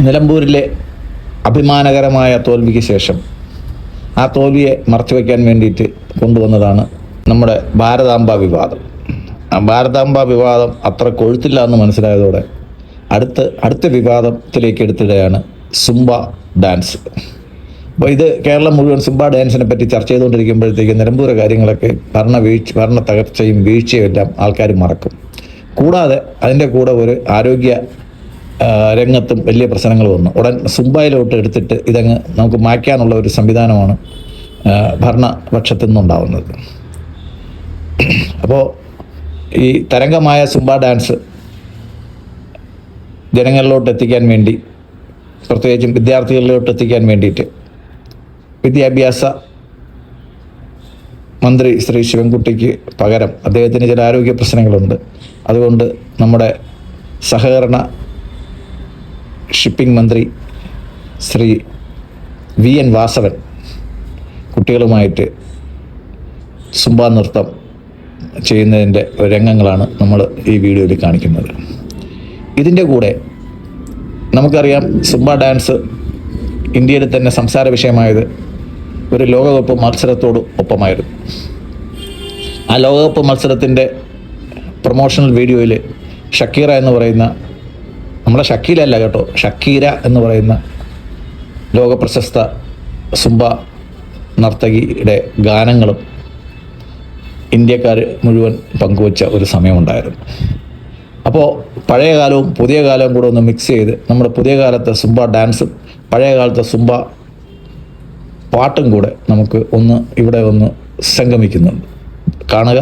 നിലമ്പൂരിലെ അഭിമാനകരമായ തോൽവിക്ക് ശേഷം ആ തോൽവിയെ മറച്ചുവെക്കാൻ വേണ്ടിയിട്ട് കൊണ്ടുവന്നതാണ് നമ്മുടെ ഭാരതാംബ വിവാദം. ആ ഭാരതാംബ വിവാദം അത്ര കൊഴുത്തില്ല എന്ന് മനസ്സിലായതോടെ അടുത്ത വിവാദത്തിലേക്ക് എടുത്തിടുകയാണ് സുംബ ഡാൻസ്. അപ്പോൾ ഇത് കേരളം മുഴുവൻ സുംബ ഡാൻസിനെ പറ്റി ചർച്ച ചെയ്തുകൊണ്ടിരിക്കുമ്പോഴത്തേക്ക് നിലമ്പൂരെ കാര്യങ്ങളൊക്കെ ഭരണ തകർച്ചയും വീഴ്ചയും എല്ലാം ആൾക്കാർ മറക്കും. കൂടാതെ അതിൻ്റെ കൂടെ ഒരു ആരോഗ്യ രംഗത്തും വലിയ പ്രശ്നങ്ങൾ വന്നു. ഉടൻ സുംബയിലോട്ട് എടുത്തിട്ട് ഇതങ്ങ് നമുക്ക് മായ്ക്കാനുള്ള ഒരു സംവിധാനമാണ് ഭരണപക്ഷത്തു നിന്നുണ്ടാവുന്നത്. അപ്പോൾ ഈ തരംഗമായ സുംബ ഡാൻസ് ജനങ്ങളിലോട്ട് എത്തിക്കാൻ വേണ്ടി, പ്രത്യേകിച്ചും വിദ്യാർത്ഥികളിലോട്ട് എത്തിക്കാൻ വേണ്ടിയിട്ട് വിദ്യാഭ്യാസ മന്ത്രി ശ്രീ ശിവൻകുട്ടിക്ക് പകരം അദ്ദേഹത്തിന് ചില ആരോഗ്യ പ്രശ്നങ്ങളുണ്ട്. അതുകൊണ്ട് നമ്മുടെ സഹകരണ ഷിപ്പിംഗ് മന്ത്രി ശ്രീ VN വാസവൻ കുട്ടികളുമായിട്ട് സുംബ നൃത്തം ചെയ്യുന്നതിൻ്റെ രംഗങ്ങളാണ് നമ്മൾ ഈ വീഡിയോയിൽ കാണിക്കുന്നത്. ഇതിൻ്റെ കൂടെ നമുക്കറിയാം സുംബ ഡാൻസ് ഇന്ത്യയിൽ തന്നെ സംസാര വിഷയമായത് ഒരു ലോകകപ്പ് മത്സരത്തോട് ഒപ്പമായിരുന്നു. ആ ലോകകപ്പ് മത്സരത്തിൻ്റെ പ്രൊമോഷണൽ വീഡിയോയിൽ ഷക്കീറ എന്ന് പറയുന്ന, നമ്മളെ ഷക്കീലല്ല കേട്ടോ, ഷക്കീര എന്ന് പറയുന്ന ലോകപ്രശസ്ത സുംബ നർത്തകിയുടെ ഗാനങ്ങളും ഇന്ത്യക്കാർ മുഴുവൻ പങ്കുവച്ച ഒരു സമയമുണ്ടായിരുന്നു. അപ്പോൾ പഴയ കാലവും പുതിയ കാലവും കൂടെ ഒന്ന് മിക്സ് ചെയ്ത് നമ്മുടെ പുതിയ കാലത്തെ സുംബ ഡാൻസും പഴയ കാലത്തെ സുംബ പാട്ടും കൂടെ നമുക്ക് ഇവിടെ ഒന്ന് സംഗമിക്കുന്നുണ്ട്. കാണുക.